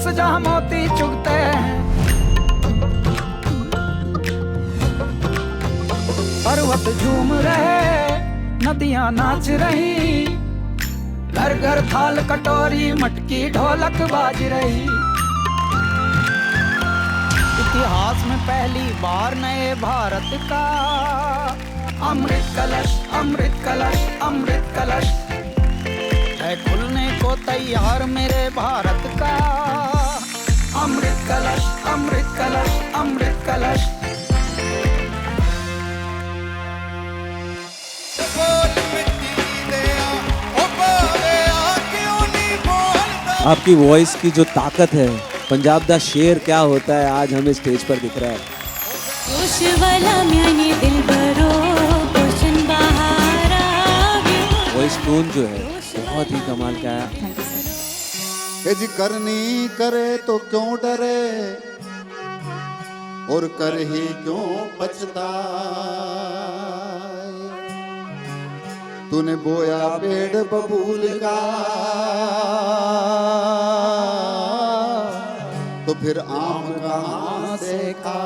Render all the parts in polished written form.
बरस जहाँ मोती चुगते हैं, पर्वत झूम रहे, नदियां नाच रही, घर घर थाल कटोरी मटकी ढोलक बाज रही। इतिहास में पहली बार नए भारत का अमृत कलश, अमृत कलश, अमृत कलश है खुलने को तैयार मेरे भारत का। अमृत कलश, अमृत कलश, अमृत कलश। आपकी वॉइस की जो ताकत है, पंजाब दा शेर क्या होता है आज हमें स्टेज पर दिख रहा है। वॉइस टोन जो है बहुत ही कमाल का है। जी करनी करे तो क्यों डरे और कर ही क्यों पछताए, तूने बोया पेड़ बबूल का तो फिर आम कहां से खा।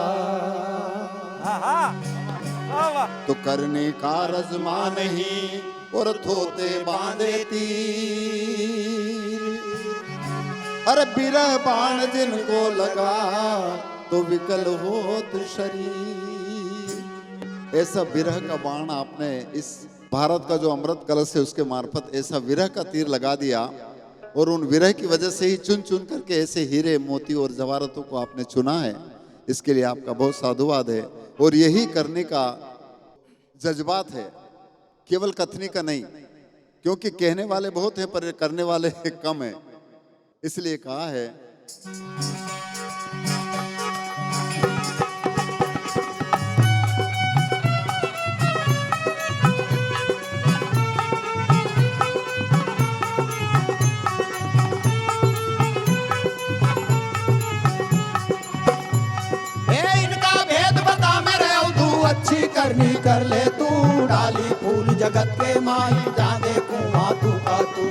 तो करने का रज़्मा नहीं और थोते बांधे तीर, अरे बिरह बाण जिनको लगा तो विकल होत शरीर। ऐसा विरह का बाण आपने इस भारत का जो अमृत कलश है उसके मार्फत ऐसा विरह का तीर लगा दिया, और उन विरह की वजह से ही चुन चुन करके ऐसे हीरे मोती और जवाहरातों को आपने चुना है। इसके लिए आपका बहुत साधुवाद है। और यही करने का जज्बात है, केवल कथनी का नहीं, क्योंकि कहने वाले बहुत हैं पर करने वाले कम हैं। इसलिए कहा है अच्छी करनी कर ले तू, डाली फूल जगत के माई, जा देखूं तू का तू।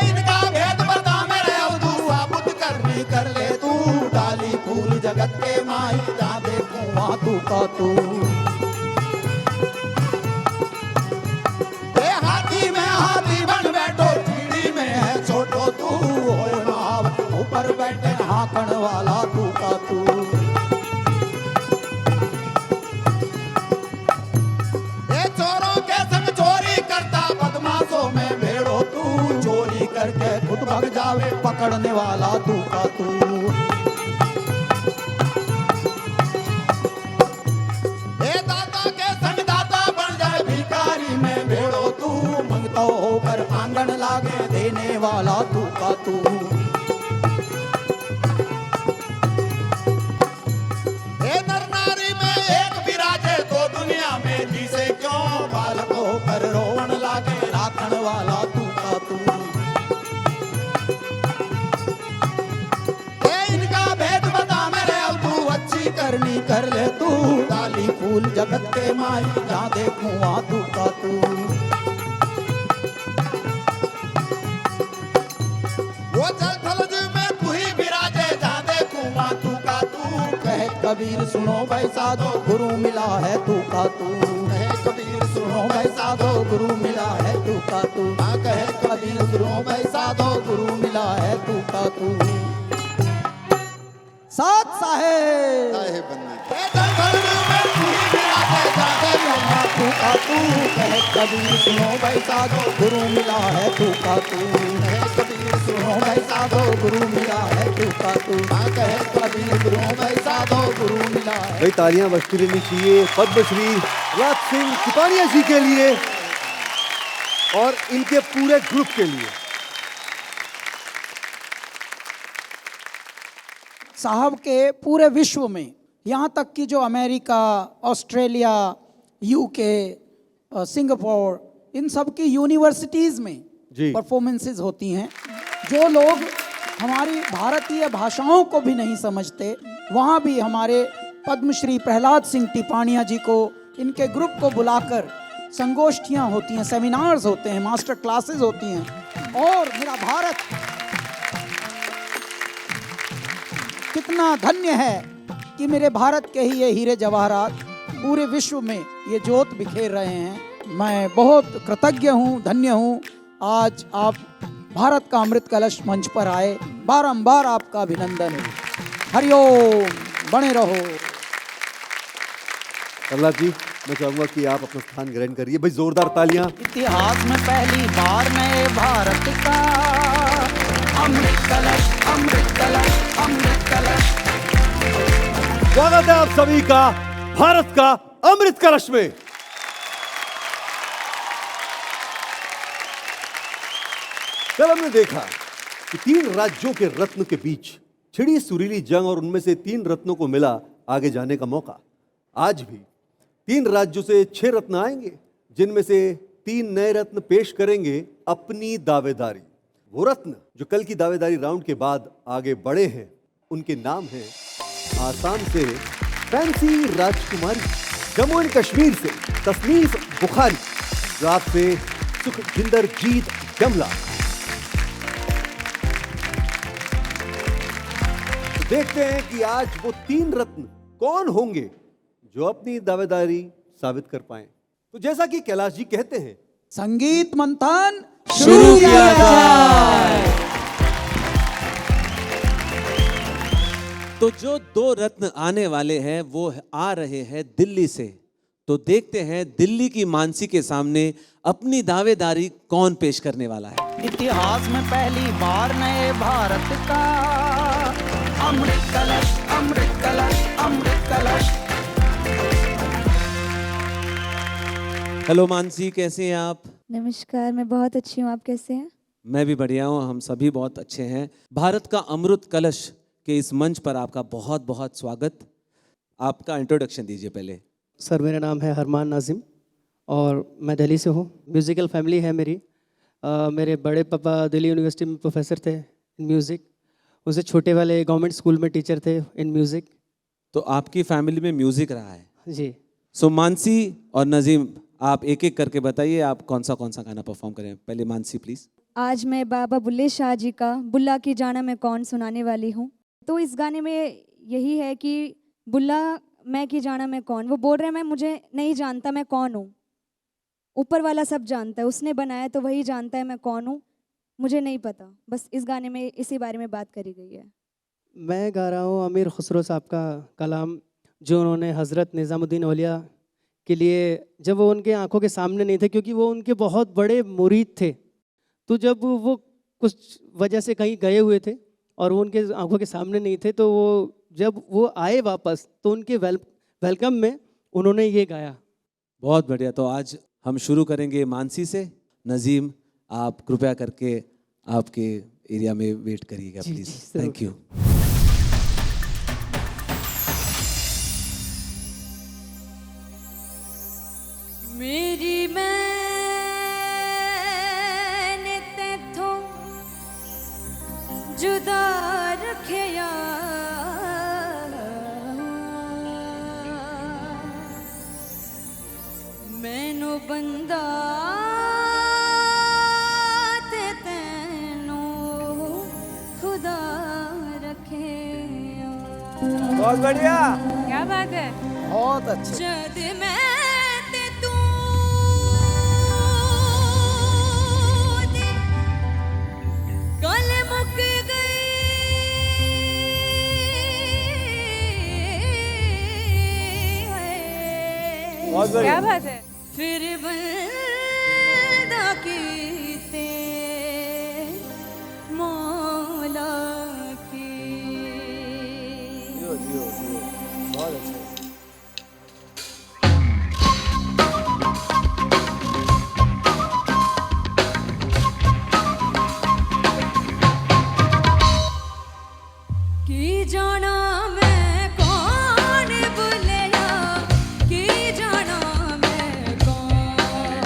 इनका भेद बता मेरे अवधू, बुद्ध करनी कर ले तू, डाली फूल जगत के माई, जा देखूं तू का तू। हाथी में हाथी बन बैठो, चीड़ी में है छोटो तू, ऊपर बैठे हाकण वाला तू का तू। ये चोरों के संग चोरी करता, बदमाशों में भेड़ो तू, चोरी करके खुद भाग जावे पकड़ने वाला तू का तू। ये दाता के संग दाता बन जाए, भिखारी में भेड़ो तू, मंगता होकर आंगन लागे देने वाला तू का तू। पर रोवन लागे राखण वाला तू का तू। इनका भेद बता मेरे अवधू, अच्छी करनी कर ले तू, डाली फूल जगत के माई, जा देखूं तू का तू। वो जल थलज में तू ही विराजे, जा देखूं तू का तू। कहे कबीर सुनो भाई साधो, गुरु मिला है तू का तू। कबीर सुनो भाई साधो, गुरु मिला है तू का तू। कहे कबीर सुनो भाई साधो, गुरु मिला है तू का तू। साथ साहेब बनना तू का तू। कहे कबीर सुनो भाई साधो, गुरु मिला है तू का तू। कबीर सुनो भाई साधो, गुरु मिला है तू का तू। कहे कबीर सुनो भाई साधो, गुरु मिला है। भाई तालियां बजती रहनी चाहिए पद्मश्री प्रहलाद सिंह टिपानिया जी के लिए और इनके पूरे ग्रुप के लिए। साहब के पूरे विश्व में, यहाँ तक कि जो अमेरिका, ऑस्ट्रेलिया, यूके, सिंगापुर, इन सब की यूनिवर्सिटीज़ में परफॉर्मेंसेस होती हैं। जो लोग हमारी भारतीय भाषाओं को भी नहीं समझते, वहाँ भी हमारे पद्मश्री प्रहलाद सिंह टिपानिया जी को, इनके ग्रुप को बुलाकर संगोष्ठियाँ होती हैं, सेमिनार्स होते हैं, मास्टर क्लासेस होती हैं। और मेरा भारत कितना धन्य है कि मेरे भारत के ही ये हीरे जवाहरात पूरे विश्व में ये ज्योत बिखेर रहे हैं। मैं बहुत कृतज्ञ हूँ, धन्य हूँ। आज आप भारत का अमृत कलश मंच पर आए, बारंबार आपका अभिनंदन है। हरिओम, बने रहो। प्रहलाद जी, मैं चाहूंगा कि आप अपना स्थान ग्रहण करिए। भाई जोरदार तालियां। इतिहास में पहली बार नए भारत का अमृत कलश, अमृत कलश, अमृत कलश। स्वागत है आप सभी का भारत का अमृत कलश में। कल हमने देखा कि 3 राज्यों के रत्न के बीच छिड़ी सुरीली जंग और उनमें से 3 रत्नों को मिला आगे जाने का मौका। आज भी 3 राज्यों से 6 रत्न आएंगे, जिनमें से 3 नए रत्न पेश करेंगे अपनी दावेदारी। वो रत्न जो कल की दावेदारी राउंड के बाद आगे बढ़े हैं, उनके नाम हैं आसाम से fancy Rajkumari, Jammu and Kashmir से तस्नीफ बुखारी, गुजरात से सुखजिंदर जीत जमला। तो देखते हैं कि आज वो 3 रत्न कौन होंगे जो अपनी दावेदारी साबित कर पाए। तो जैसा कि कैलाश जी कहते हैं, संगीत मंथन शुरू किया जाए। तो जो 2 रत्न आने वाले हैं वो आ रहे हैं दिल्ली से। तो देखते हैं दिल्ली की मानसी के सामने अपनी दावेदारी कौन पेश करने वाला है। इतिहास में पहली बार नए भारत का अमृत कलश, अमृत कलश, अमृत कलश। हेलो मानसी, कैसे हैं आप? नमस्कार, मैं बहुत अच्छी हूँ। आप कैसे हैं? मैं भी बढ़िया हूँ, हम सभी बहुत अच्छे हैं। भारत का अमृत कलश के इस मंच पर आपका बहुत बहुत स्वागत। आपका इंट्रोडक्शन दीजिए पहले। सर, मेरा नाम है हरमान नाजिम और मैं दिल्ली से हूँ। म्यूज़िकल फैमिली है मेरी। मेरे बड़े पापा दिल्ली यूनिवर्सिटी में प्रोफेसर थे इन म्यूज़िक। उससे छोटे वाले गवर्नमेंट स्कूल में टीचर थे इन म्यूज़िक। तो आपकी फैमिली में म्यूजिक रहा है जी। सो मानसी और नजीम, आप एक एक करके बताइए आप कौन सा गाना परफॉर्म करें। पहले मानसी प्लीज। आज मैं बाबा बुल्ले शाह जी का बुल्ला की जाना मैं कौन सुनाने वाली हूँ। तो इस गाने में यही है कि बुल्ला मैं की जाना मैं कौन, वो बोल रहे हैं मैं मुझे नहीं जानता मैं कौन हूँ, ऊपर वाला सब जानता है, उसने बनाया तो वही जानता है मैं कौन हूँ, मुझे नहीं पता। बस इस गाने में इसी बारे में बात करी गई है। मैं गा रहा हूँ अमीर खुसरो साहब का कलाम, जो उन्होंने हज़रत निज़ामुद्दीन औलिया के लिए, जब वो उनके आंखों के सामने नहीं थे, क्योंकि वो उनके बहुत बड़े मुरीद थे, तो जब वो कुछ वजह से कहीं गए हुए थे और वो उनके आंखों के सामने नहीं थे, तो वो जब वो आए वापस तो उनके वेलकम में उन्होंने ये गाया। बहुत बढ़िया। तो आज हम शुरू करेंगे मानसी से। नजीम, आप कृपया करके आपके एरिया में वेट करिएगा जी, प्लीज। जी, थैंक यू। मेरी मैंने तेथों जुदा रखिया, मैनू बंदा ते तैनू खुदा रखे। बहुत बढ़िया, क्या बात है, बहुत अच्छा। जद मैं ते तू दी गल मुक गई, बहुत बढ़िया। क्या बात है। फिर बंदा कीते मौला की। बहुत अच्छा। की जाना मैं कौन बुलिया, की जाना मैं कौन,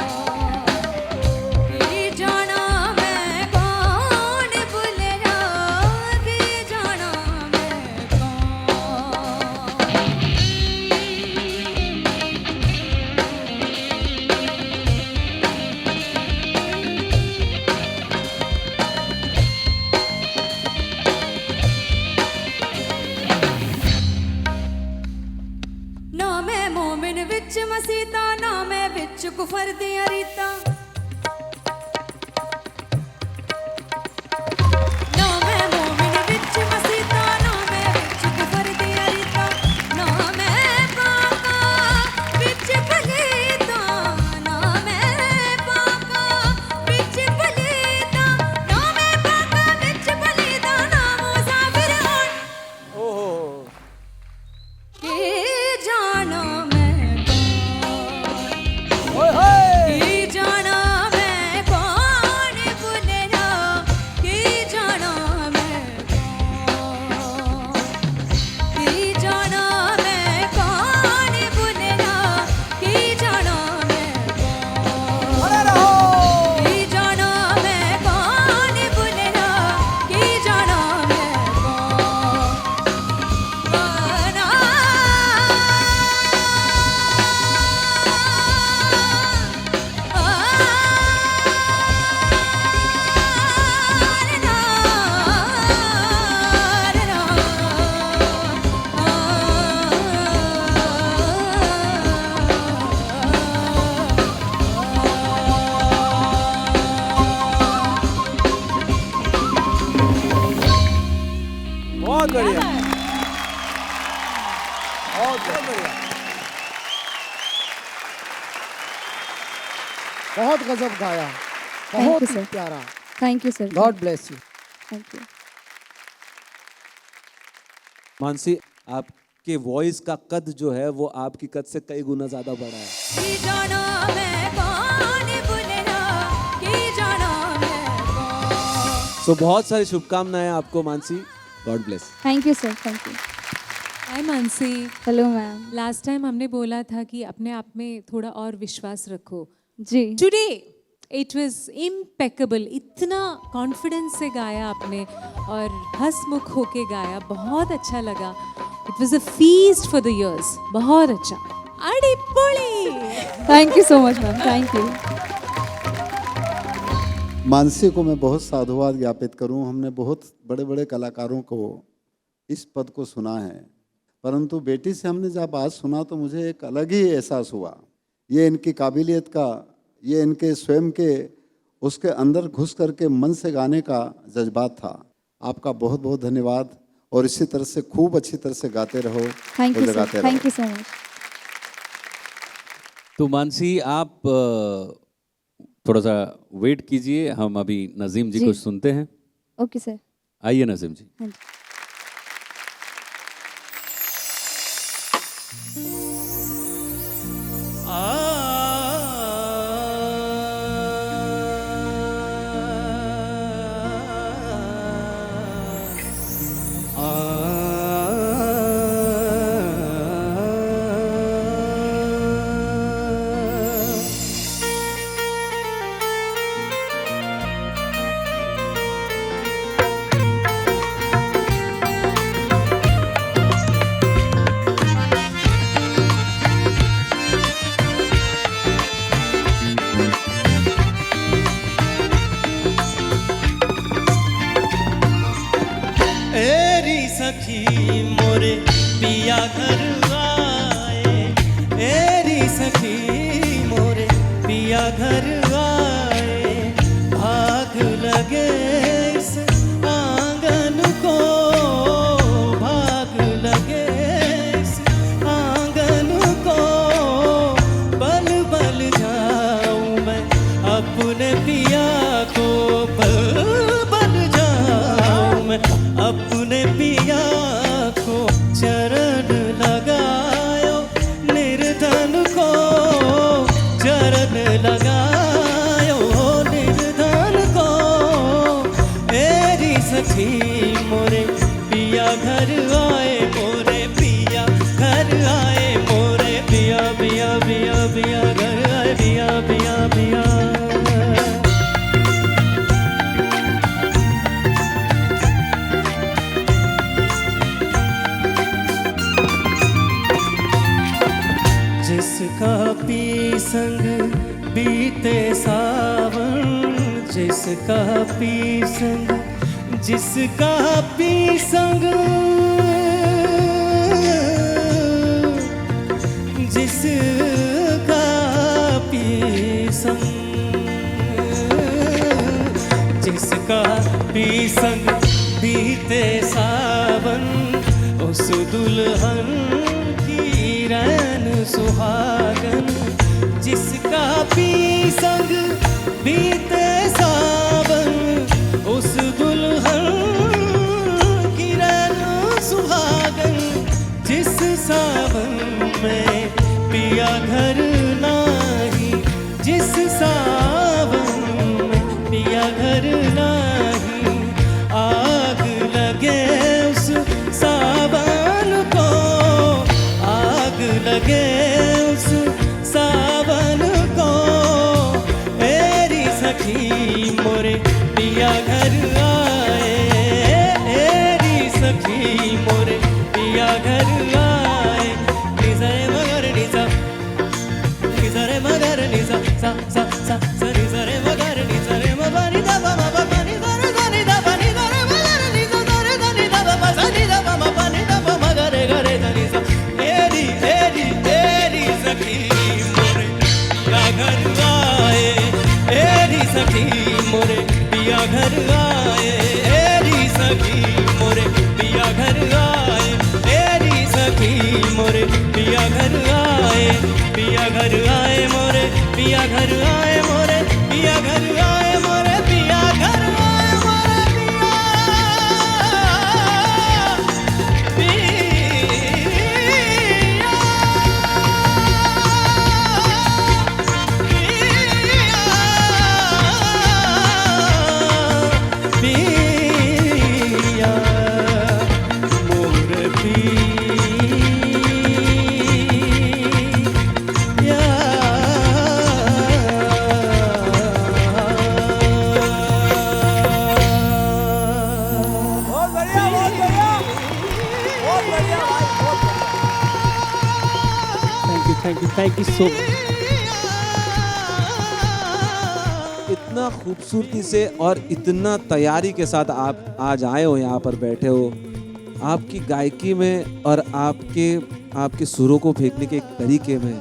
कुफर दिया रीता ना मैं मोमिन विच मसीता ना मैं विच कुफर दिया रीता ना मैं पाका विच भलीता ना मैं पाका विच भलीता ना मैं पाका विच भलीता ना मुसाफिर हूं के जाना मैं की जाना मैं कौन भूलेगा की जाना मैं कौन की जाना मैं कौन भूलेगा की जाना मैं कौन की जाना मैं कौन भूलेगा की जाना मैं बहुत बढ़िया, बहुत बढ़िया। बहुत गजब गाया, Thank बहुत you, ही sir. प्यारा। Thank you sir. God bless you. Thank you. Mansi, आपके वॉइस का कद जो है वो आपकी कद से कई गुना ज्यादा बड़ा है। की जाना मैं कौन भूलेगा की जाना मैं कौन सो बहुत सारी शुभकामनाएं आपको Mansi. God bless. Thank you sir. Thank you. Hi Mansi, hello ma'am. Last time हमने बोला था कि अपने आप में थोड़ा और विश्वास रखो। जी। टुडे इट वाज इम्पेकेबल, इतना कॉन्फिडेंस से गाया आपने और हंसमुख होके गाया, बहुत अच्छा लगा। It was a feast for the ears, बहुत अच्छा। अड़िपोली। Thank you so much ma'am. Thank you. Mansi को मैं बहुत साधुवाद ज्ञापित करूं। हमने बहुत बड़े बड़े कलाकारों को इस पद को सुना है, परंतु बेटी से हमने जब आज सुना तो मुझे एक अलग ही एहसास हुआ। ये इनकी काबिलियत का, ये इनके स्वयं के उसके अंदर घुस करके मन से गाने का जज्बात था। आपका बहुत बहुत धन्यवाद और इसी तरह से खूब अच्छी तरह से गाते रहो। थैंक यू जगाते सर। रहो। Thank you so much. तो मानसी, आप थोड़ा सा वेट कीजिए, हम अभी नजीम जी जी। को सुनते हैं। Okay sir. आइए नजीम जी। हाँ जी। सखी मोरे पिया घर आए, एरी सखी मोरे पिया घर आए, भाग लगे इस आंगन को, भाग लगे इस आंगन को, बल बल जाऊं मैं अपने पिया को, बल बल जाऊं मैं अपने पिया को, चरण लगायो निर्धन को, चरण लगायो निर्धन को, एरी सखी मोरे पिया घर आए, मोरे पिया घर आए, मोरे पिया पिया पिया पिया घर आए, पिया पिया पिया। जिसका पी संग बीते सावन, जिसका पी संग, जिसका पी संग, जिसका पी जिसका भी संग बीते सावन उस दुल्हन की रैन सुहागन जिसका भी संग बीते सावन उस दुल्हन की रैन सुहागन जिस सावन में पिया घर नाही जिस सावन में पिया घर नाही आग लगे उस सावन को आग लगे उस सावन को एरी सखी मोरे पिया घर आए एरी सखी मोरे पिया घर आए निजरे मगर निजा निजरे मगर निजा सा सा सा सा निजरे मगर निजरे मबानी दा बाबा बाबा निजरे दानी दा बानी जरे मगर निजा जरे दानी दा बाबा सानी दा बाबा बानी दा बाबा गरे गरे दानी सा एरी एरी एरी सखी मोरे पिया घर आए एरी सखी मोरे पिया घर आए एरी सखी मोरे पिया घर आए एरी सखी मोरे पिया घर आए पिया घर आए मोरे पिया घर आए मोरे पिया घर आए मोरे पिया घर आए मोरे पिया मोरे थैंक यू सो मच। इतना खूबसूरती से और इतना तैयारी के साथ आप आज आए हो, यहाँ पर बैठे हो। आपकी गायकी में और आपके सुरों को फेंकने के एक तरीके में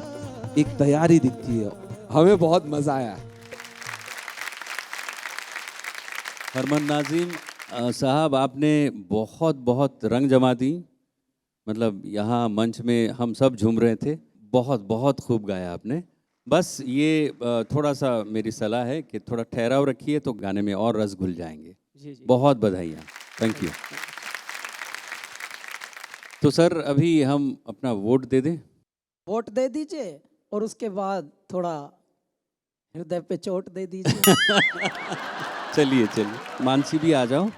एक तैयारी दिखती है। हमें बहुत मजा आया। हरमन नाज़ीम साहब, आपने बहुत बहुत रंग जमा दी। मतलब यहाँ मंच में हम सब झूम रहे थे। बहुत बहुत खूब गाया आपने। बस ये थोड़ा सा मेरी सलाह है कि थोड़ा ठहराव रखिए तो गाने में और रस घुल जाएंगे। जी जी। बहुत बधाइयाँ, थैंक यू। तो सर अभी हम अपना वोट दे दें? वोट दे दीजिए और उसके बाद थोड़ा हृदय पे चोट दे दीजिए। चलिए चलिए, मानसी भी आ जाओ।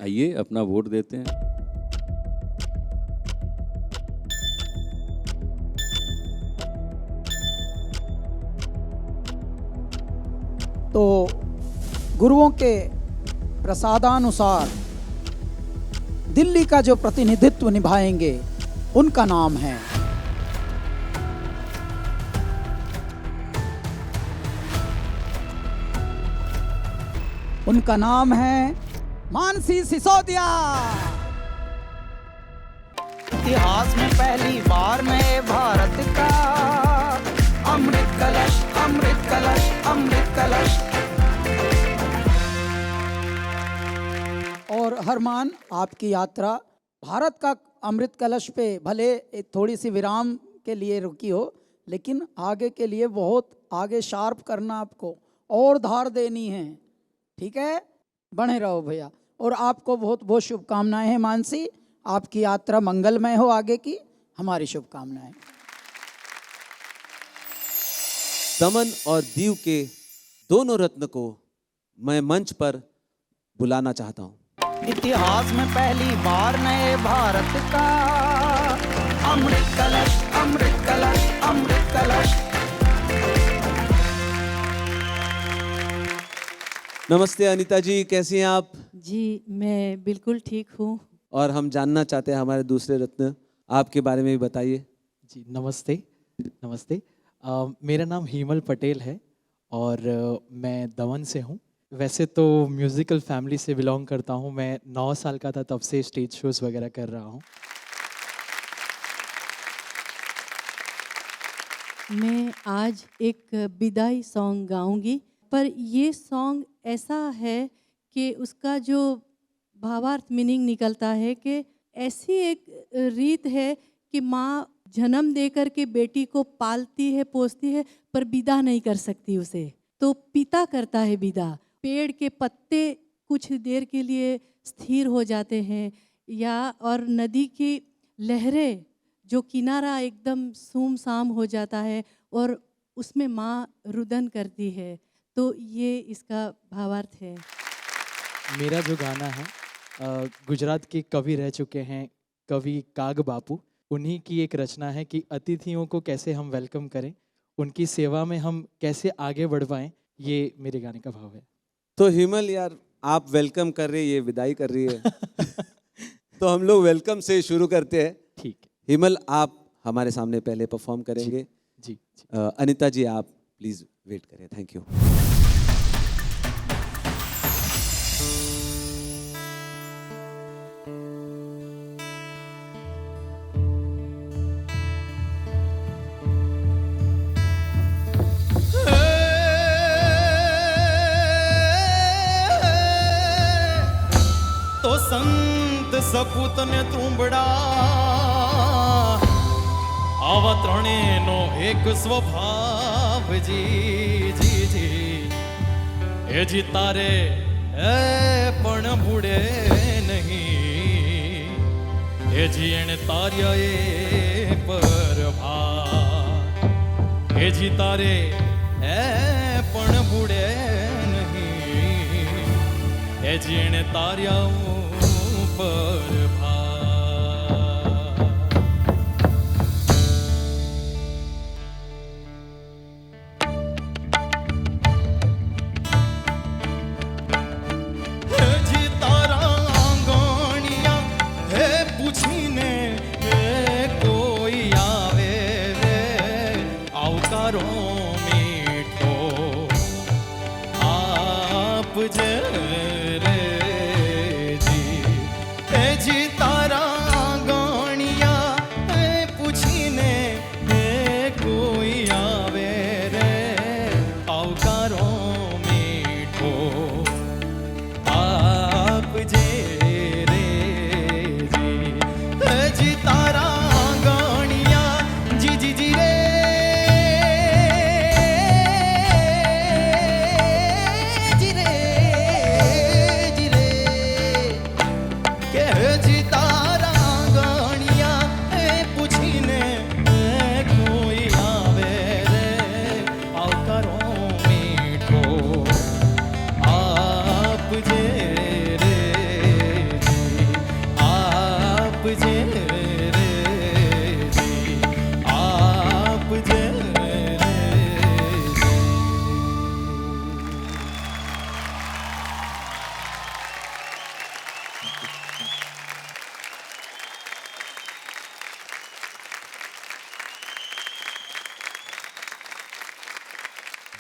आइए अपना वोट देते हैं। तो गुरुओं के प्रसादानुसार दिल्ली का जो प्रतिनिधित्व निभाएंगे उनका नाम है मानसी सिसोदिया। इतिहास में पहली बार नए भारत का अमृत कलश अमृत कलश अमृत कलश। और हरमान, आपकी यात्रा भारत का अमृत कलश पे भले एक थोड़ी सी विराम के लिए रुकी हो, लेकिन आगे के लिए बहुत आगे शार्प करना, आपको और धार देनी है। ठीक है, बने रहो भैया। और आपको बहुत बहुत शुभकामनाएं हैं मानसी। आपकी यात्रा मंगलमय हो आगे की, हमारी शुभकामनाएं। दमन और दीव के दोनों रत्न को मैं मंच पर बुलाना चाहता हूं। इतिहास में पहली बार नए भारत का अमृत कलश अमृत कलश अमृत कलश। नमस्ते अनीता जी, कैसी हैं आप? जी मैं बिल्कुल ठीक हूँ। और हम जानना चाहते हैं हमारे दूसरे रत्न, आपके बारे में भी बताइए। जी नमस्ते। नमस्ते, मेरा नाम हीमल पटेल है और मैं दमन से हूँ। वैसे तो म्यूज़िकल फैमिली से बिलोंग करता हूँ। मैं 9 साल का था तब से स्टेज शोज़ वगैरह कर रहा हूँ। मैं आज एक विदाई सॉन्ग गाऊंगी, पर ये सॉन्ग ऐसा है कि उसका जो भावार्थ मीनिंग निकलता है कि ऐसी एक रीत है कि माँ जन्म दे कर के बेटी को पालती है, पोसती है, पर विदा नहीं कर सकती उसे, तो पिता करता है विदा। पेड़ के पत्ते कुछ देर के लिए स्थिर हो जाते हैं, या और नदी की लहरें जो किनारा एकदम सूमसाम हो जाता है और उसमें माँ रुदन करती है, तो ये इसका भावार्थ है। मेरा जो गाना है गुजरात के कवि रह चुके हैं कवि काग बापू, उन्हीं की एक रचना है कि अतिथियों को कैसे हम वेलकम करें, उनकी सेवा में हम कैसे आगे बढ़ पाएं, ये मेरे गाने का भाव है। तो हिमल यार, आप वेलकम कर रही है, ये विदाई कर रही है तो हम लोग वेलकम से शुरू करते हैं। ठीक है। हिमल, आप हमारे सामने पहले परफॉर्म करेंगे। जी। अनीता जी, आप प्लीज वेट करें। Thank you. तो संत सपूत ने तुंबड़ा आवा त्रणेनो एक स्वभाव जी जी जी ए जी तारे ए पण बुड़े नहीं ए जी एने तार्या ए पर भार ए जी तारे ए पण बुड़े नहीं ए जी एने तार्या पर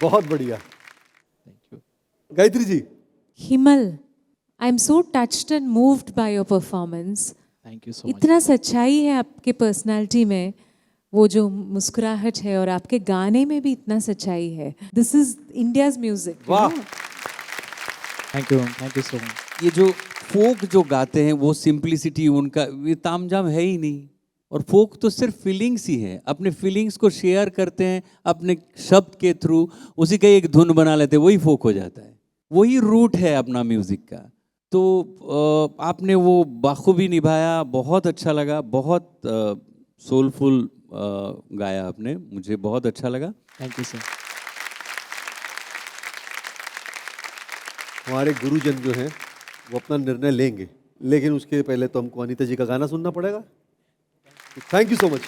बहुत बढ़िया। Thank you. Gayatri ji. Himal, I am so touched and moved by your performance. Thank you so much. इतना सच्चाई है आपके पर्सनालिटी में, वो जो मुस्कुराहट है, और आपके गाने में भी इतना सच्चाई है। This is India's music. वाह, थैंक यू सो मच। ये जो फोक जो गाते हैं वो सिंप्लिसिटी उनका ये तामझाम है ही नहीं, और फोक तो सिर्फ फीलिंग्स ही है, अपने फीलिंग्स को शेयर करते हैं अपने शब्द के थ्रू, उसी का एक धुन बना लेते हैं, वही फोक हो जाता है, वही रूट है अपना म्यूजिक का। तो आपने वो बाखूबी निभाया, बहुत अच्छा लगा, बहुत सोलफुल गाया आपने, मुझे बहुत अच्छा लगा। Thank you sir. हमारे गुरुजन जो हैं वो अपना निर्णय लेंगे, लेकिन उसके पहले तो हमको अनीता जी का गाना सुनना पड़ेगा। Thank you so much.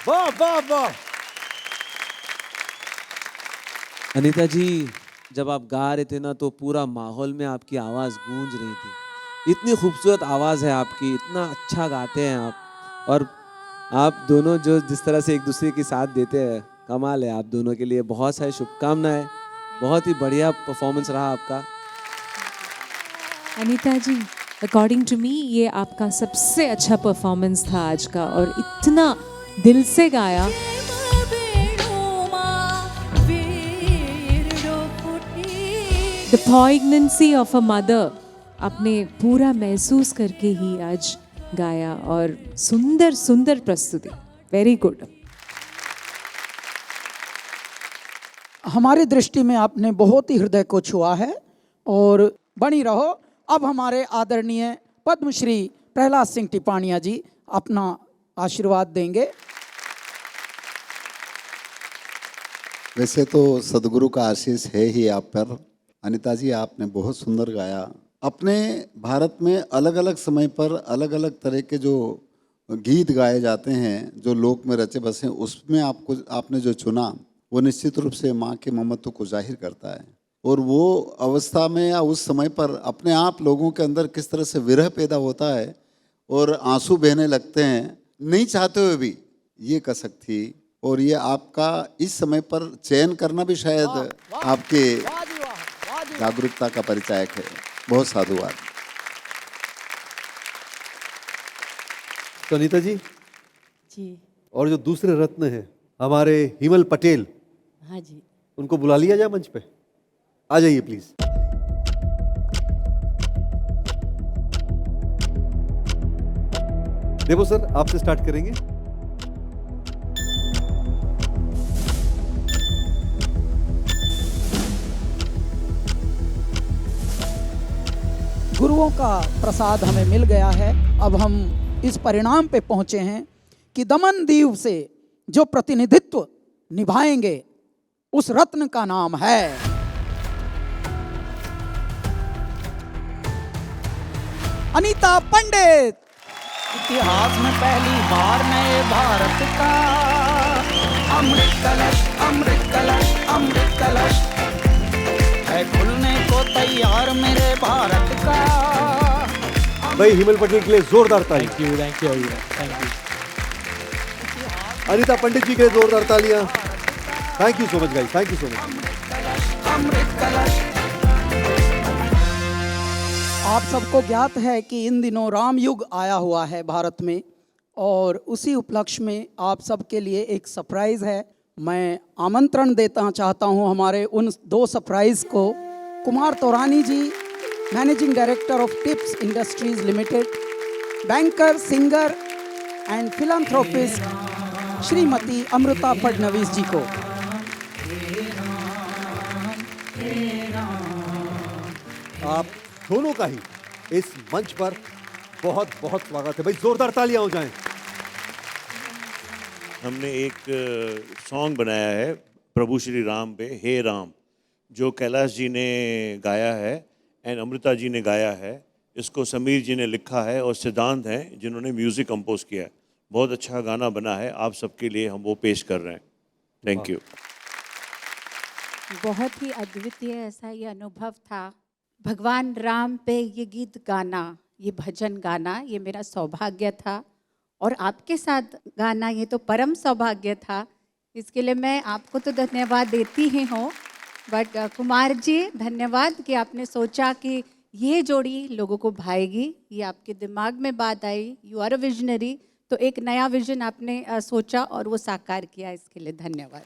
वाह वाह वाह। अनीता जी, जब आप गा रहे थे ना तो पूरा माहौल में आपकी आवाज़ गूंज रही थी। इतनी खूबसूरत आवाज़ है आपकी, इतना अच्छा गाते हैं आप। और आप दोनों जो जिस तरह से एक दूसरे के साथ देते हैं, कमाल है। आप दोनों के लिए बहुत सारी शुभकामनाएं। बहुत ही बढ़िया परफॉर्मेंस रहा आपका। अनीता जी, अकॉर्डिंग टू मी ये आपका सबसे अच्छा परफॉर्मेंस था आज का, और इतना दिल से गाया। द पॉइग्नेंसी ऑफ अ मदर आपने पूरा महसूस करके ही आज गाया, और सुंदर सुंदर प्रस्तुति, वेरी गुड। हमारी दृष्टि में आपने बहुत ही हृदय को छुआ है और बनी रहो। अब हमारे आदरणीय पद्मश्री प्रहलाद सिंह टिपाणिया जी अपना आशीर्वाद देंगे। वैसे तो सदगुरु का आशीष है ही आप पर। अनीता जी, आपने बहुत सुंदर गाया। अपने भारत में अलग अलग समय पर अलग अलग तरह के जो गीत गाए जाते हैं, जो लोक में रचे बसे, उसमें आपने जो चुना वो निश्चित रूप से माँ के ममत्व को जाहिर करता है। और वो अवस्था में या उस समय पर अपने आप लोगों के अंदर किस तरह से विरह पैदा होता है और आंसू बहने लगते हैं, नहीं चाहते हुए भी, ये कसक थी। और ये आपका इस समय पर चयन करना भी शायद आपके जागरूकता का परिचायक है। बहुत साधुवाद। तो अनीता जी जी। और जो दूसरे रत्न हैं हमारे हिमल पटेल, हाँ जी। उनको बुला लिया जाए मंच पे। आ जाइए प्लीज। देवो सर, आपसे स्टार्ट करेंगे। गुरुओं का प्रसाद हमें मिल गया है। अब हम इस परिणाम पे पहुंचे हैं कि दमन दीव से जो प्रतिनिधित्व निभाएंगे उस रत्न का नाम है अनीता पंडित। इतिहास में पहली बार नए भारत का अमृत कलश, अमृत कलश, अमृत कलश है खुलने को तैयार मेरे भारत का। भाई हिमल पटेल के लिए जोरदार ताली। Thank you, thank you, thank you. Anita Pandit ji के लिए जोरदार तालियां। Thank you so much guys, thank you so much. अमृत कलश। आप सबको ज्ञात है कि इन दिनों राम युग आया हुआ है भारत में, और उसी उपलक्ष्य में आप सबके लिए एक सरप्राइज है। मैं आमंत्रण देता चाहता हूं हमारे उन दो सरप्राइज को। Kumar Taurani ji, managing director of Tips Industries Limited, banker, singer and philanthropist Shrimati Amruta Fadnavis ji को। आप दोनों का ही इस मंच पर बहुत बहुत स्वागत है। भाई जोरदार तालियां हो जाएं। हमने एक सॉन्ग बनाया है प्रभु श्री राम पे, हे राम, जो कैलाश जी ने गाया है एंड अमृता जी ने गाया है। इसको समीर जी ने लिखा है और सिद्धांत हैं जिन्होंने म्यूज़िक कंपोज किया है। बहुत अच्छा गाना बना है, आप सबके लिए हम वो पेश कर रहे हैं। Thank you. बहुत ही अद्वितीय ऐसा ये अनुभव था। भगवान राम पे ये गीत गाना, ये भजन गाना, ये मेरा सौभाग्य था, और आपके साथ गाना ये तो परम सौभाग्य था। इसके लिए मैं आपको तो धन्यवाद देती ही हूँ, बट कुमार जी धन्यवाद कि आपने सोचा कि ये जोड़ी लोगों को भाएगी, ये आपके दिमाग में बात आई। यू आर अ विजनरी, तो एक नया विजन आपने सोचा और वो साकार किया, इसके लिए धन्यवाद।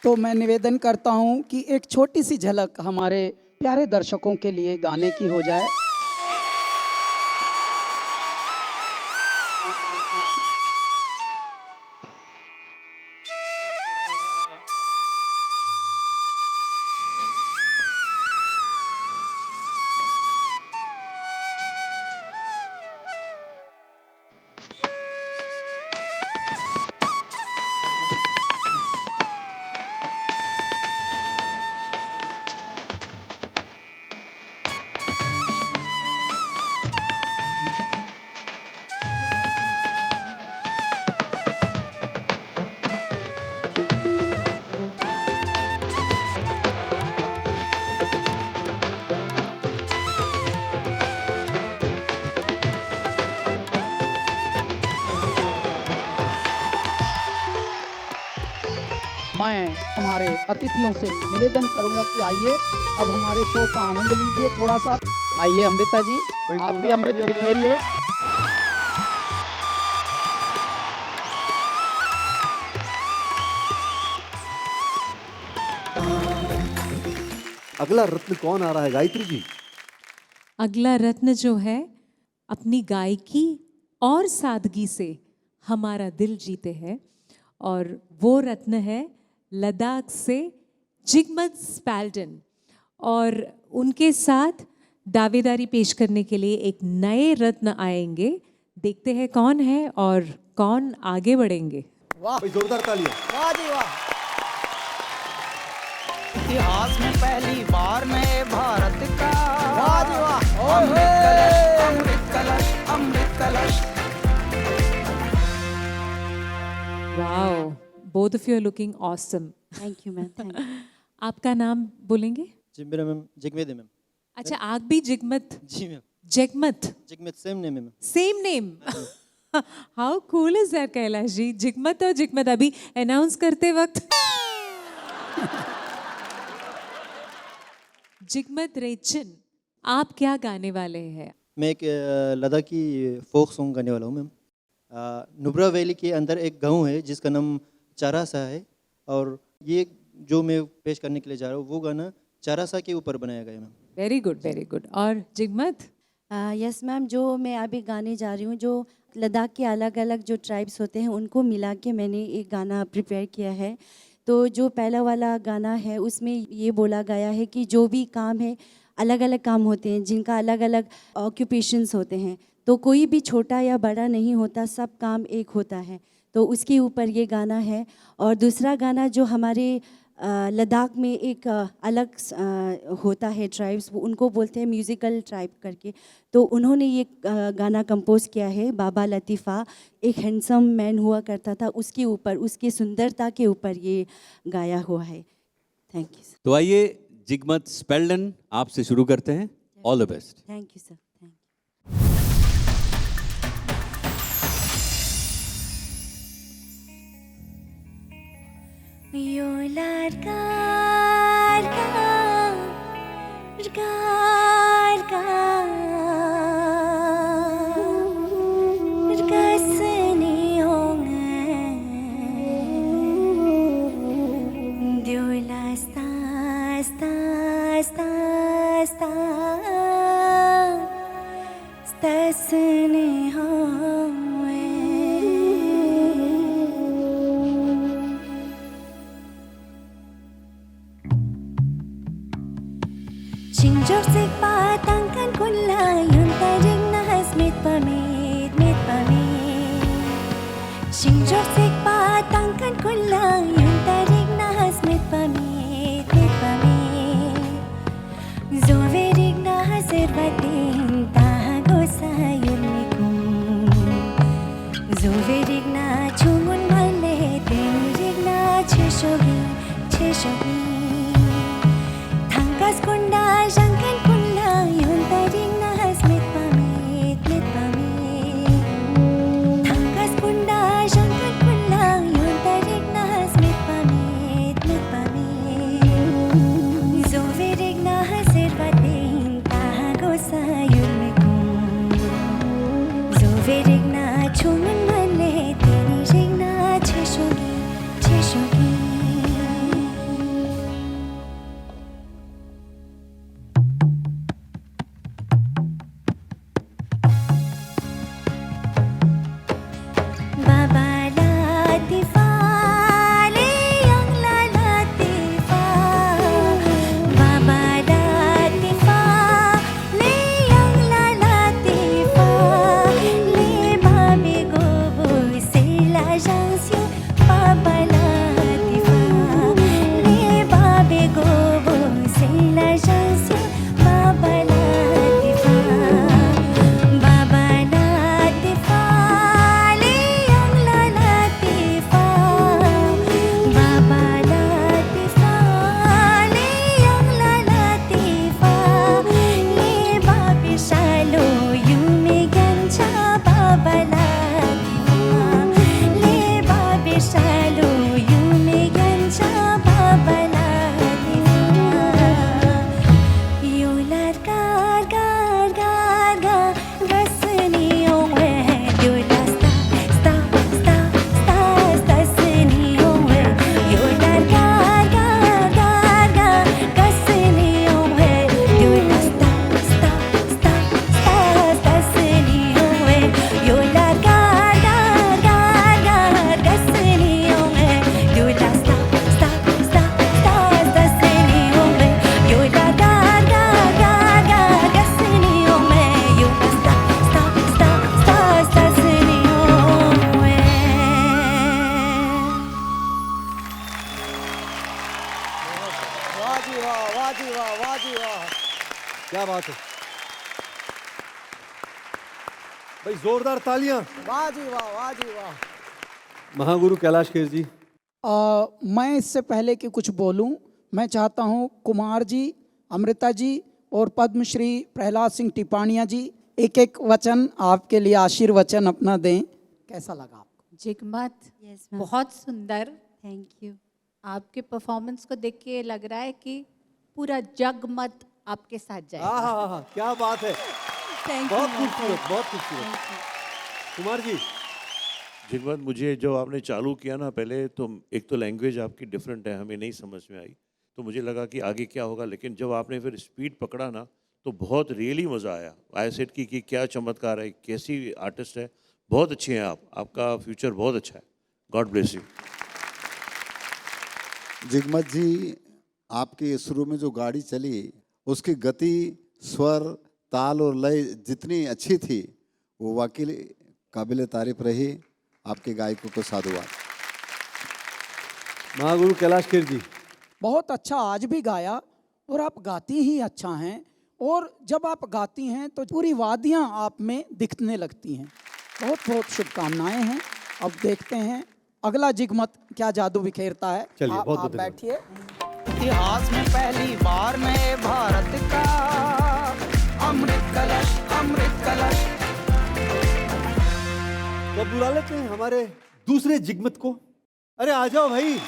तो मैं निवेदन करता हूं कि एक छोटी सी झलक हमारे प्यारे दर्शकों के लिए गाने की हो जाए। मैं हमारे अतिथियों से निवेदन करूंगा कि आइए अब हमारे शो का आनंद लीजिए थोड़ा सा। आइए अमृता जी, आप भी अमृत ले। अगला रत्न कौन आ रहा है गायत्री जी? अगला रत्न जो है अपनी गायकी और सादगी से हमारा दिल जीते हैं, और वो रत्न है लद्दाख से जिगमत स्पेल्टन। और उनके साथ दावेदारी पेश करने के लिए एक नए रत्न आएंगे। देखते हैं कौन है और कौन आगे बढ़ेंगे। वाह, जोरदार तालियां। वाह जी वाह। इतिहास में पहली बार नए भारत का, वाह जी वाह, अमृत कलश अमृत कलश अमृत कलश। Wow, both of you are looking awesome. Thank you ma'am, thank you. आपका नाम बोलेंगे? जी मेरा मैम जिगमेद है मैम। अच्छा, आप भी जिगमत? जी ma'am. Jigmat? Jigmet same name है ma'am. Same name? How cool is that Kailash ji, Jigmat और जिगमत। अभी अनाउंस करते वक्त जिगमत रेचन, आप क्या गाने वाले हैं? मैं एक लद्दाखी फोक सॉन्ग गाने वाला हूँ मैम। नुब्रा वैली के अंदर एक गांव है जिसका नाम चारासा है, और ये जो मैं पेश करने के लिए जा रहा हूँ वो गाना चारासा के ऊपर बनाया गया है ma'am. Very good, very good. और जिगमत? यस मैम, जो मैं अभी गाने जा रही हूँ, जो लद्दाख के अलग अलग जो ट्राइब्स होते हैं उनको मिला के मैंने एक गाना प्रिपेयर किया है। तो जो पहला वाला गाना है उसमें ये बोला गया है कि जो भी काम है, अलग अलग काम होते हैं जिनका अलग अलग ऑक्यूपेशंस होते हैं, तो कोई भी छोटा या बड़ा नहीं होता, सब काम एक होता है। तो उसके ऊपर ये गाना है। और दूसरा गाना जो हमारे लद्दाख में एक अलग होता है ट्राइब्स, उनको बोलते हैं म्यूज़िकल ट्राइब करके। तो उन्होंने ये गाना कंपोज किया है। बाबा लतीफ़ा एक हैंडसम मैन हुआ करता था, उसके ऊपर, उसकी सुंदरता के ऊपर ये गाया हुआ है। Thank you. तो आइए जिगमत स्पेल्टन आपसे शुरू करते हैं। All the best. Thank you sir. यो लाडकार Singjosik patangkan kunla yung taring nahas mit pamit Singjosik patangkan kunla yung taring nahas mit pamit Zoverig nahas erbatin tahago sayur mikum Zoverig na chungun male tenirig na cheshogi Thangkas kunda jangkan kunda yun taring nahas mit pamit Thangkas kunda jangkan kunda yun taring nahas mit pamit Zoverig nahas erbatin tahago sa भाई जोरदार तालियां। वाह जी वाह, वाह जी वाह। महागुरु कैलाश खेर जी, मैं इससे पहले कि कुछ बोलूं, मैं चाहता हूं कुमार जी, अमृता जी और पद्मश्री प्रहलाद सिंह टिपाणिया जी एक एक वचन आपके लिए आशीर्वचन अपना दें। कैसा लगा आपको? जिगमत यस मैम, बहुत सुंदर। Thank you. आपके परफॉर्मेंस को देख के लग रहा है कि पूरा जगमत आपके साथ जाएगा। हाँ, क्या बात है, थैंक यू बहुत मैम, खूबसूरत, बहुत खूबसूरत। कुमार जी, जिगमत, मुझे जो आपने चालू किया ना पहले, तो एक तो लैंग्वेज आपकी डिफरेंट है, हमें नहीं समझ में आई, तो मुझे लगा कि आगे क्या होगा, लेकिन जब आपने फिर स्पीड पकड़ा ना तो बहुत रियली मज़ा आया। आई सेड कि क्या चमत्कार है, कैसी आर्टिस्ट है, बहुत अच्छी हैं आप, आपका फ्यूचर बहुत अच्छा है। God bless you. Jigmat ji, आपकी शुरू में जो गाड़ी चली उसकी गति, स्वर, ताल और लय जितनी अच्छी थी वो वाकई काबिल तारीफ रही। आपके गायकों को साधुवाद। महागुरु कैलाश खेर जी, बहुत अच्छा आज भी गाया और आप गाती ही अच्छा हैं, और जब आप गाती हैं तो पूरी वादियां आप में दिखने लगती हैं। बहुत बहुत शुभकामनाएं हैं। अब देखते हैं अगला जिगमत क्या जादू बिखेरता है। चलिए, आप बहुत बैठिए। इतिहास में पहली बार नए भारत का अमृत कलश, अमृत कलश। तो बुला लेते हैं हमारे दूसरे जिगमत को। अरे आ जाओ भाई।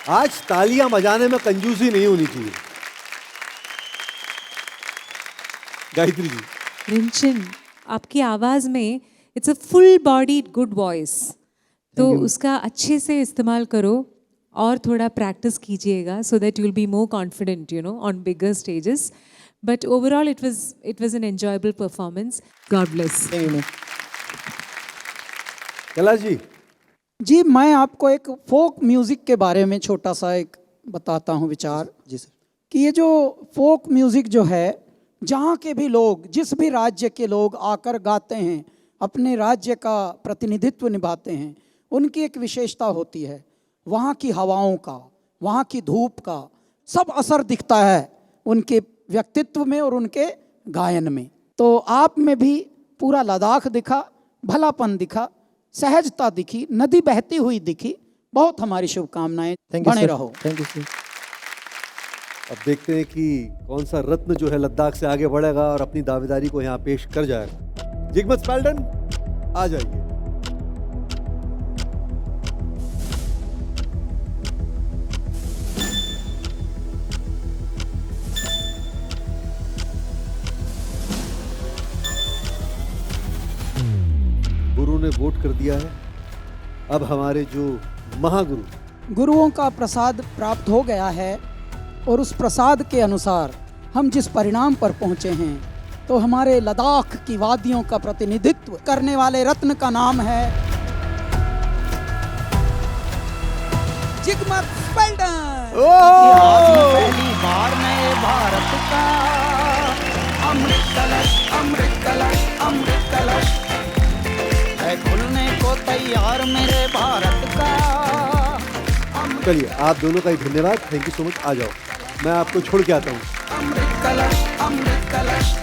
आज तालियां बजाने में कंजूसी नहीं होनी चाहिए। गायत्री जी, रिंचन, आपकी आवाज़ में it's a full bodied good voice, तो उसका अच्छे से इस्तेमाल करो और थोड़ा प्रैक्टिस कीजिएगा so that you will be more confident, you know, on bigger stages. But overall it was an enjoyable performance. God bless. Kailash ji. जी, मैं आपको एक फोक म्यूज़िक के बारे में छोटा सा एक बताता हूँ विचार। जी सर। कि ये जो फोक म्यूज़िक जो है, जहाँ के भी लोग, जिस भी राज्य के लोग आकर गाते हैं, अपने राज्य का प्रतिनिधित्व निभाते हैं, उनकी एक विशेषता होती है। वहाँ की हवाओं का, वहाँ की धूप का सब असर दिखता है उनके व्यक्तित्व में और उनके गायन में। तो आप में भी पूरा लद्दाख दिखा, भलापन दिखा, सहजता दिखी, नदी बहती हुई दिखी। बहुत हमारी शुभकामनाएं, बने रहो। Thank you sir. अब देखते हैं कि कौन सा रत्न जो है लद्दाख से आगे बढ़ेगा और अपनी दावेदारी को यहाँ पेश कर जाएगा। जिगमत स्पेल्टन, आ जाइए। गुरु ने वोट कर दिया है। अब हमारे जो महागुरु, गुरुओं का प्रसाद प्राप्त हो गया है और उस प्रसाद के अनुसार हम जिस परिणाम पर पहुंचे हैं, तो हमारे लद्दाख की वादियों का प्रतिनिधित्व करने वाले रत्न का नाम है जिगमत स्पेल्टन। इतिहास में पहली बार नए भारत का अमृत कलश, अमृत कलश, अमृत कलश है खुलने को तैयार मेरे भारत का। चलिए, आप दोनों का ही धन्यवाद। Thank you so much. आ जाओ, मैं आपको छोड़ के आता हूँ। अमृत कलश, अमृत कलश।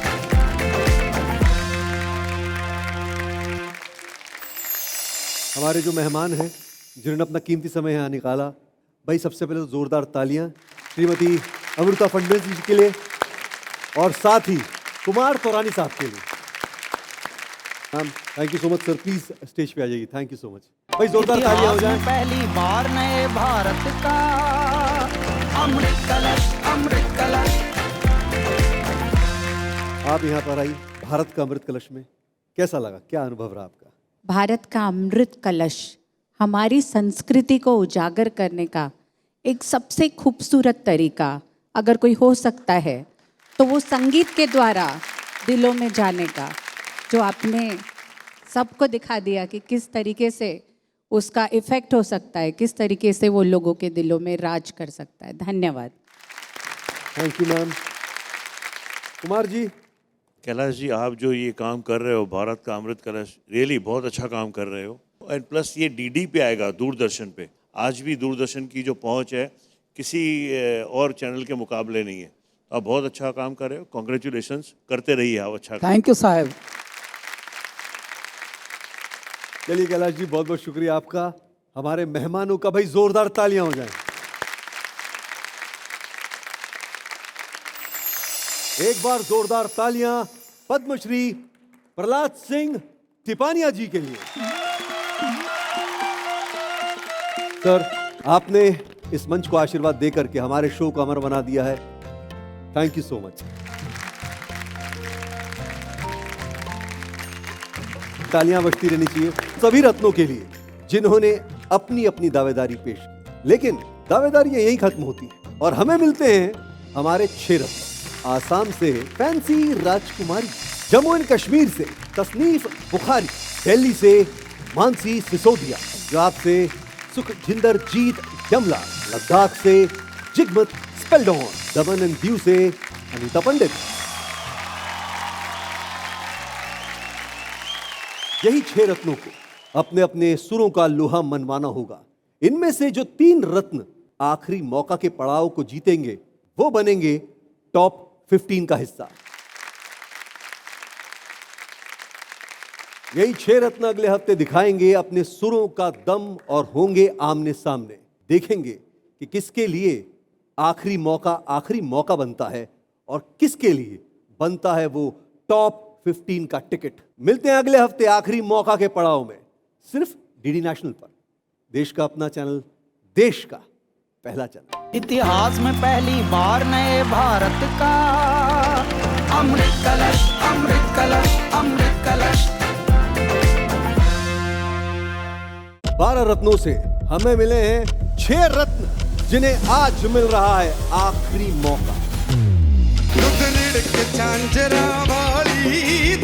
हमारे जो मेहमान हैं जिन्होंने अपना कीमती समय यहाँ निकाला, भाई सबसे पहले तो जोरदार तालियां श्रीमती अमृता फडणवीस जी के लिए और साथ ही कुमार तौरानी साहब के लिए। Ma'am, thank you so much sir. Please stage पे आ जाइए। Thank you so much. भाई जोरदार तालियां हो जाएं। पहली बार नए भारत का अमृत कलश, अमृत कलश। आप यहाँ पर आई भारत का अमृत कलश में, कैसा लगा, क्या अनुभव रहा आपका? भारत का अमृत कलश हमारी संस्कृति को उजागर करने का एक सबसे खूबसूरत तरीका अगर कोई हो सकता है तो वो संगीत के द्वारा दिलों में जाने का, जो आपने सबको दिखा दिया कि किस तरीके से उसका इफेक्ट हो सकता है, किस तरीके से वो लोगों के दिलों में राज कर सकता है। धन्यवाद। Thank you ma'am. Kumar ji. Kailash ji, आप जो ये काम कर रहे हो, भारत का अमृत कलश, रियली बहुत अच्छा काम कर रहे हो। एंड प्लस ये डीडी पे आएगा, दूरदर्शन पे। आज भी दूरदर्शन की जो पहुंच है किसी और चैनल के मुकाबले नहीं है। आप बहुत अच्छा काम कर रहे हो। कॉन्ग्रेचुलेशंस, करते रहिए आप अच्छा। थैंक यू साहब। चलिए कैलाश जी, बहुत बहुत शुक्रिया आपका। हमारे मेहमानों का भाई जोरदार तालियां हो जाएं। एक बार जोरदार तालियां पद्मश्री प्रहलाद सिंह टिपानिया जी के लिए। सर, आपने इस मंच को आशीर्वाद देकर के हमारे शो को अमर बना दिया है। Thank you so much. तालियां बजती रहनी चाहिए सभी रत्नों के लिए जिन्होंने अपनी अपनी दावेदारी पेश की। लेकिन दावेदारियां यहीं खत्म होती हैं और हमें मिलते हैं हमारे 6 रत्न। आसाम से fancy Rajkumari, Jammu and Kashmir से तसनीफ बुखारी, दिल्ली से मानसी सिसोदिया, पंजाब से सुखजिंदर जीत यमला, लद्दाख से जिगमत स्पेल्टन, दमन एंड दीव से अनीता पंडित। यही 6 रत्नों को अपने अपने सुरों का लोहा मनवाना होगा। इनमें से जो 3 रत्न आखिरी मौका के पड़ाव को जीतेंगे वो बनेंगे टॉप 15 का हिस्सा। यही 6 रत्न अगले हफ्ते दिखाएंगे अपने सुरों का दम और होंगे आमने सामने। देखेंगे कि किसके लिए आखिरी मौका बनता है और किसके लिए बनता है वो टॉप 15 का टिकट। मिलते हैं अगले हफ्ते आखिरी मौका के पड़ाव में, सिर्फ डीडी नेशनल पर, देश का अपना चैनल, देश का पहला चैनल। इतिहास में पहली बार नए भारत का अमृत कलश, अमृत कलश, अमृत कलश। 12 रत्नों से हमें मिले हैं 6 रत्न जिन्हें आज मिल रहा है आखिरी मौका। झांझरा वाली